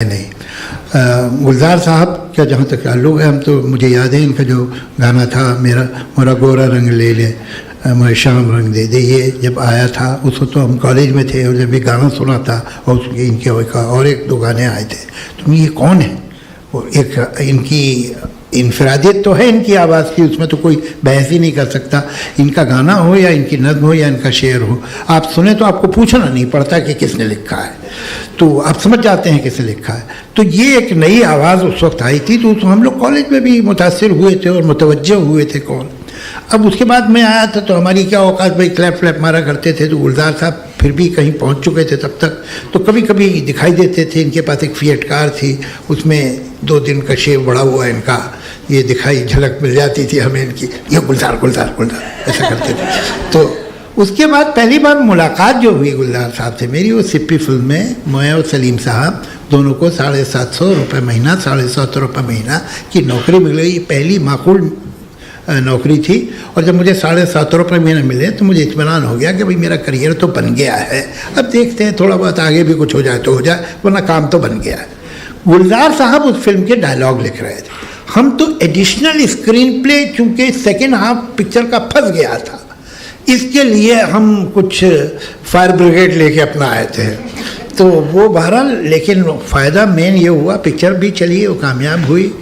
नहीं। गुलजार साहब का जहाँ तक ताल्लुक़ है, हम तो मुझे याद है इनका जो गाना था मोरा गोरा रंग ले ले मोरे शाम रंग दे दे, ये जब आया था उस वक्त तो हम कॉलेज में थे और जब ये गाना सुना था और उसके इनके और एक दो गाने आए थे तो ये कौन है, और एक इनकी इनफरादियत तो है इनकी आवाज़ की, उसमें तो कोई बहस ही नहीं कर सकता। इनका गाना हो या इनकी नज़्म हो या इनका शेर हो, आप सुने तो आपको पूछना नहीं पड़ता कि किसने लिखा है, तो आप समझ जाते हैं किसने लिखा है। तो ये एक नई आवाज़ उस वक्त आई थी, तो हम लोग कॉलेज में भी मुतासिर हुए थे और मुतवज्जे हुए थे कौन। अब उसके बाद मैं आया था तो हमारी क्या औकात, भाई क्लैप फ्लैप मारा करते थे, तो गुलजार साहब फिर भी कहीं पहुंच चुके थे तब तक, तो कभी कभी दिखाई देते थे। इनके पास एक फिएट कार थी, उसमें 2 दिन का शेव बड़ा हुआ इनका, ये दिखाई झलक मिल जाती थी हमें इनकी, ये गुलजार गुलजार गुलजार ऐसा करते थे। तो उसके बाद पहली बार मुलाकात जो हुई गुलजार साहब से मेरी, वो सिप्पी फिल्म में मैं और सलीम साहब दोनों को 750 रुपये महीना 750 रुपये महीना की नौकरी मिल गई। पहली माकूल नौकरी थी, और जब मुझे 750 रुपये महीना मिले तो मुझे इत्मीनान हो गया कि भाई मेरा करियर तो बन गया है, अब देखते हैं थोड़ा बहुत आगे भी कुछ हो जाए तो हो जाए, वरना काम तो बन गया है। गुलजार साहब उस फिल्म के डायलॉग लिख रहे थे, हम तो एडिशनल स्क्रीन प्ले चूँकि सेकेंड हाफ पिक्चर का फंस गया था, इसके लिए हम कुछ फायर ब्रिगेड लेके अपना आए थे, तो वो बहरहाल, लेकिन फ़ायदा मेन ये हुआ पिक्चर भी चली, वो कामयाब हुई,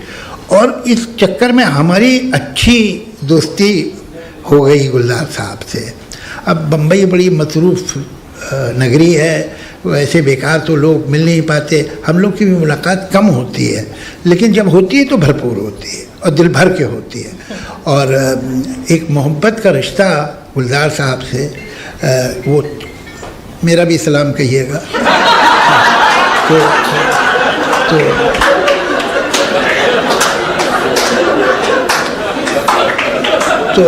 और इस चक्कर में हमारी अच्छी दोस्ती हो गई गुलजार साहब से। अब बम्बई बड़ी मसरूफ़ नगरी है, वैसे बेकार तो लोग मिल नहीं पाते, हम लोग की भी मुलाकात कम होती है, लेकिन जब होती है तो भरपूर होती है और दिल भर के होती है। और एक मोहब्बत का रिश्ता गुलजार साहब से, वो मेरा भी सलाम कहिएगा। तो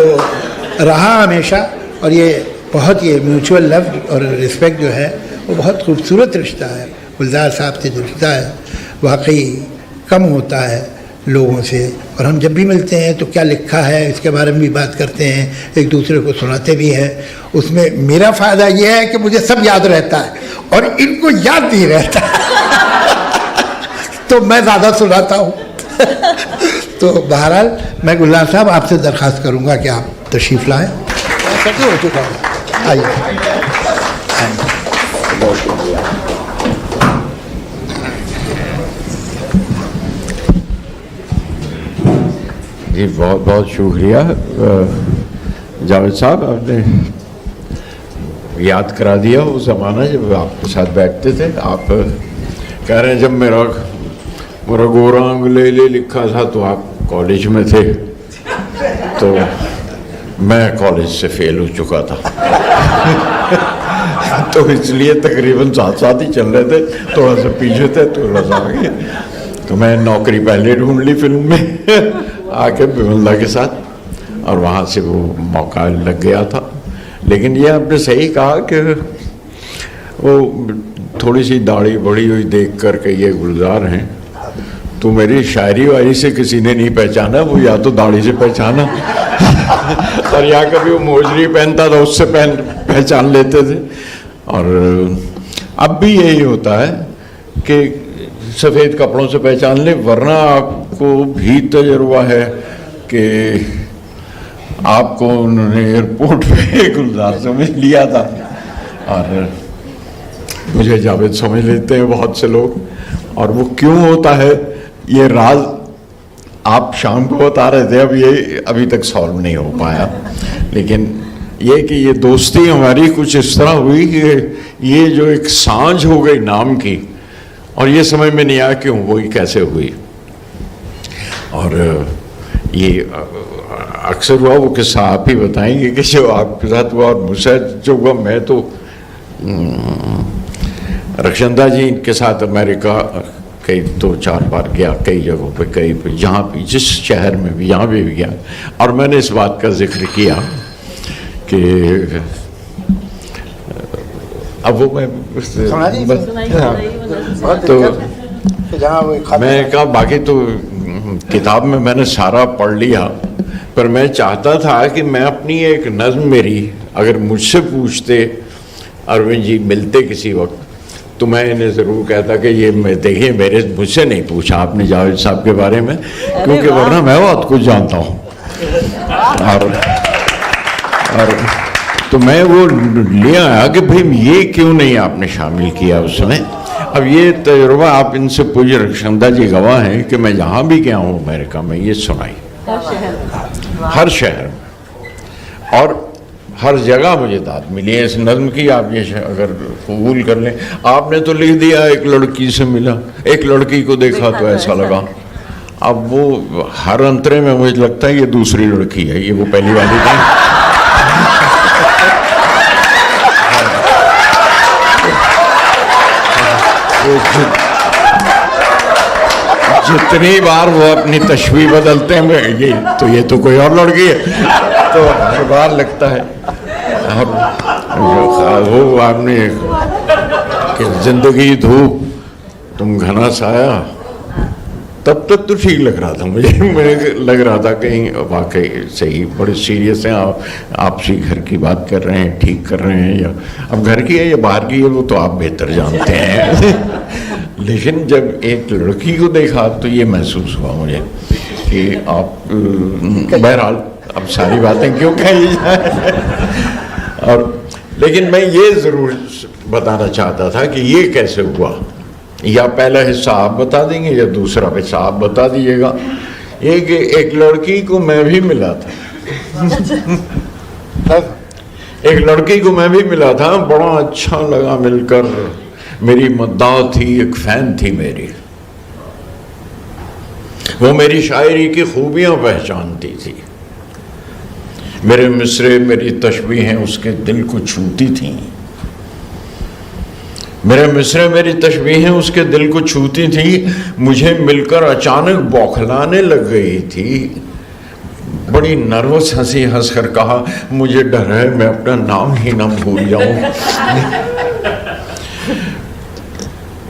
रहा हमेशा, और ये बहुत ये म्यूचुअल लव और रिस्पेक्ट जो है वो बहुत खूबसूरत रिश्ता है। गुलजार साहब से जो रिश्ता है वाकई कम होता है लोगों से, और हम जब भी मिलते हैं तो क्या लिखा है इसके बारे में भी बात करते हैं, एक दूसरे को सुनाते भी हैं। उसमें मेरा फ़ायदा ये है कि मुझे सब याद रहता है और इनको याद नहीं रहता तो मैं ज़्यादा सुनाता हूँ तो बहरहाल मैं गुलजार साहब आपसे दरख्वास्त करूँगा कि आप तशरीफ़ लाएँ। हो चुका है, आइए। जी बहुत बहुत शुक्रिया जावेद साहब, आपने याद करा दिया वो ज़माना जब आपके साथ बैठते थे। आप कह रहे हैं जब मेरा गोरा ले ले लिखा था तो आप कॉलेज में थे, तो मैं कॉलेज से फेल हो चुका था तो इसलिए तकरीबन साथ ही चल रहे थे, थोड़ा सा पीछे थे थोड़ा सा आगे, तो मैं नौकरी पहले ढूंढ ली फिल्म में आके बिमला के साथ, और वहाँ से वो मौका लग गया था। लेकिन ये आपने सही कहा कि वो थोड़ी सी दाढ़ी बड़ी हुई देख कर के ये गुलजार हैं, तो मेरी शायरी वायरी से किसी ने नहीं पहचाना, वो या तो दाढ़ी से पहचाना और या कभी वो मोजरी पहनता था उससे पहचान लेते थे। और अब भी यही होता है कि सफ़ेद कपड़ों से पहचान ले, वरना आपको भी तजुर्बा है कि आपको उन्होंने एयरपोर्ट पे गुलजार समझ लिया था, और मुझे जावेद समझ लेते हैं बहुत से लोग, और वो क्यों होता है ये राज आप शाम को बता रहे थे, अब ये अभी तक सॉल्व नहीं हो पाया। लेकिन ये कि ये दोस्ती हमारी कुछ इस तरह हुई कि ये जो एक सांझ हो गई नाम की, और ये समझ में नहीं आया क्यों हुई, कैसे हुई। और ये अक्सर हुआ, वो किस्सा आप ही बताएंगे कि जो आपके साथ हुआ और मुझसे जो हुआ। मैं तो रक्षंदा जी के साथ अमेरिका कई 2-4 बार गया, कई जगहों पे, कई जहाँ भी, जिस शहर में भी, यहाँ भी गया, और मैंने इस बात का जिक्र किया कि अब वो मैं तो मैं कहा बाकी तो किताब में मैंने सारा पढ़ लिया, पर मैं चाहता था कि मैं अपनी एक नज़्म मेरी, अगर मुझसे पूछते अरविंद जी मिलते किसी वक्त, तो मैं इन्हें ज़रूर कहता कि ये देखिए मुझसे नहीं पूछा आपने जावेद साहब के बारे में, क्योंकि वरना मैं बहुत कुछ जानता हूँ। और तो मैं वो ले आया कि भाई ये क्यों नहीं आपने शामिल किया उसमें। अब ये तजुर्बा आप इनसे पूछे, रक्षंदा जी गवाह हैं कि मैं जहाँ भी गया हूँ अमेरिका में ये सुनाई, हर शहर में और हर जगह मुझे दाद मिली है इस नज़्म की। आप ये अगर कबूल कर लें, आपने तो लिख दिया एक लड़की से मिला, एक लड़की को देखा तो ऐसा लगा। अब वो हर अंतरे में मुझे लगता है ये दूसरी लड़की है, ये वो पहली वाली नहीं। जितनी बार वो अपनी तस्वीर बदलते हैं ये तो कोई और लड़की है, तो हर बार लगता है। और वो आपने कि जिंदगी धूप तुम घना साया, तब तक तो ठीक लग रहा था मुझे लग रहा था कहीं वाकई सही बड़े सीरियस हैं आपसी घर की बात कर रहे हैं, ठीक कर रहे हैं, या अब घर की है या बाहर की है वो तो आप बेहतर जानते हैं। लेकिन जब एक लड़की को देखा तो ये महसूस हुआ मुझे कि आप बहरहाल अब सारी बातें क्यों कही जाए। और लेकिन मैं ये ज़रूर बताना चाहता था कि ये कैसे हुआ, या पहला हिस्सा आप बता देंगे या दूसरा हिस्सा आप बता दीजिएगा। एक लड़की को मैं भी मिला था एक लड़की को मैं भी मिला था, बड़ा अच्छा लगा मिलकर। मेरी मद्दाह थी, एक फ़ैन थी मेरी, वो मेरी शायरी की खूबियां पहचानती थी, मेरे मिसरे मेरी तशबीहें उसके दिल को छूती थीं, मेरे मिसरे मेरी तशबीहें उसके दिल को छूती थी। मुझे मिलकर अचानक बौखलाने लग गई थी। बड़ी नर्वस हंसी हंसकर कहा, मुझे डर है मैं अपना नाम ही ना भूल जाऊं।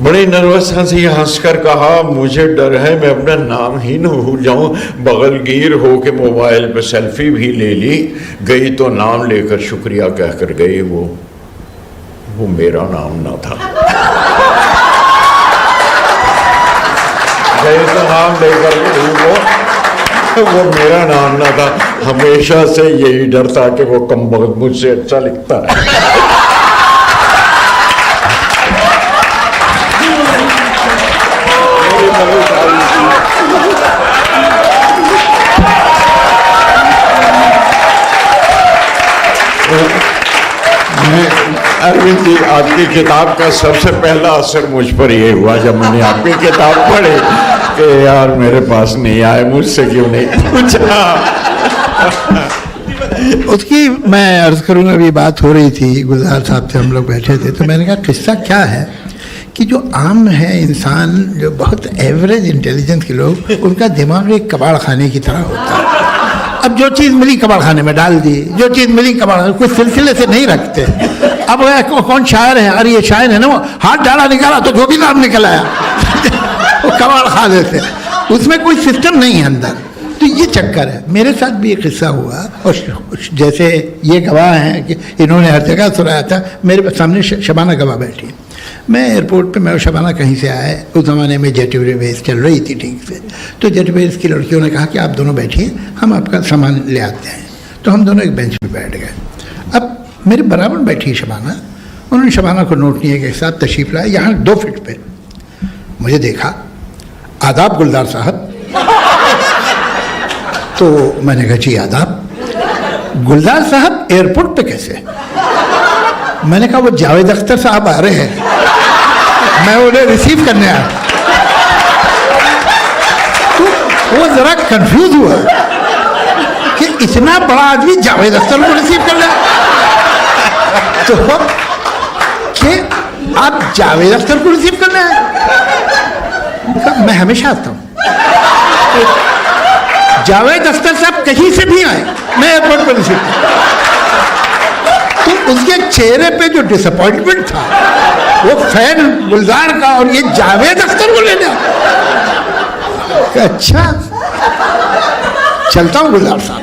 बड़ी नर्वस हंसी हंसकर कहा, मुझे डर है मैं अपना नाम ही न भूल जाऊं। बगलगीर हो के मोबाइल पे सेल्फी भी ले ली, गई तो नाम लेकर शुक्रिया कहकर गई, वो मेरा नाम ना था। गई तो नाम लेकर गई, वो मेरा नाम ना था। हमेशा से यही डर था कि वो कमबख्त मुझसे अच्छा लिखता है। अरविंद जी, आपकी किताब का सबसे पहला असर मुझ पर ये हुआ जब मैंने आपकी किताब पढ़ी कि यार मेरे पास नहीं आए, मुझसे क्यों नहीं पूछा। उसकी मैं अर्ज करूँगा, अभी बात हो रही थी गुलजार साहब से, हम लोग बैठे थे तो मैंने कहा किस्सा क्या है कि जो आम है इंसान, जो बहुत एवरेज इंटेलिजेंस के लोग, उनका दिमाग एक कबाड़ खाने की तरह होता है। अब जो चीज़ मिली कबाड़ खाने में डाल दी, जो चीज़ मिली कबाड़, कोई सिलसिले से नहीं रखते। अब कौन शायर है, अरे ये शायर है ना, वो हाथ डाला निकाला तो जो भी नाम निकल आया वो कबाड़ खा देते, उसमें कोई सिस्टम नहीं है अंदर। तो ये चक्कर है। मेरे साथ भी एक किस्सा हुआ, और जैसे ये गवाह हैं कि इन्होंने हर जगह सुनाया था, मेरे सामने शबाना गवाह बैठी। मैं एयरपोर्ट पे, मैं और शबाना कहीं से आए, उस ज़माने में जेट एयरवेज चल रही थी ठीक से, तो जेट एयरवेज की लड़कियों ने कहा कि आप दोनों बैठिए, हम आपका सामान ले आते हैं। तो हम दोनों एक बेंच पे बैठ गए। अब मेरे बराबर बैठी शबाना, उन्होंने शबाना को नोट नहीं के साथ तशरीफ़ लाया, यहाँ 2 फीट पे मुझे देखा, आदाब गुलजार साहब। तो मैंने कहा जी आदाब। गुलजार साहब एयरपोर्ट पे कैसे? मैंने कहा वो जावेद अख्तर साहब आ रहे हैं, मैं उन्हें रिसीव करने आया। तो वो जरा कंफ्यूज हुआ कि इतना बड़ा आदमी जावेद अख्तर को रिसीव कर लिया। तो कि आप जावेद अख्तर को रिसीव करने आए? मैं हमेशा आता हूँ, जावेद अख्तर साहब कहीं से भी आए, मैं एयरपोर्ट पर रिसीव करता। तो उसके चेहरे पे जो डिसअपॉइंटमेंट था, वो फैन गुलजार का और ये जावेद अख्तर को लेना। अच्छा चलता हूँ गुलजार साहब।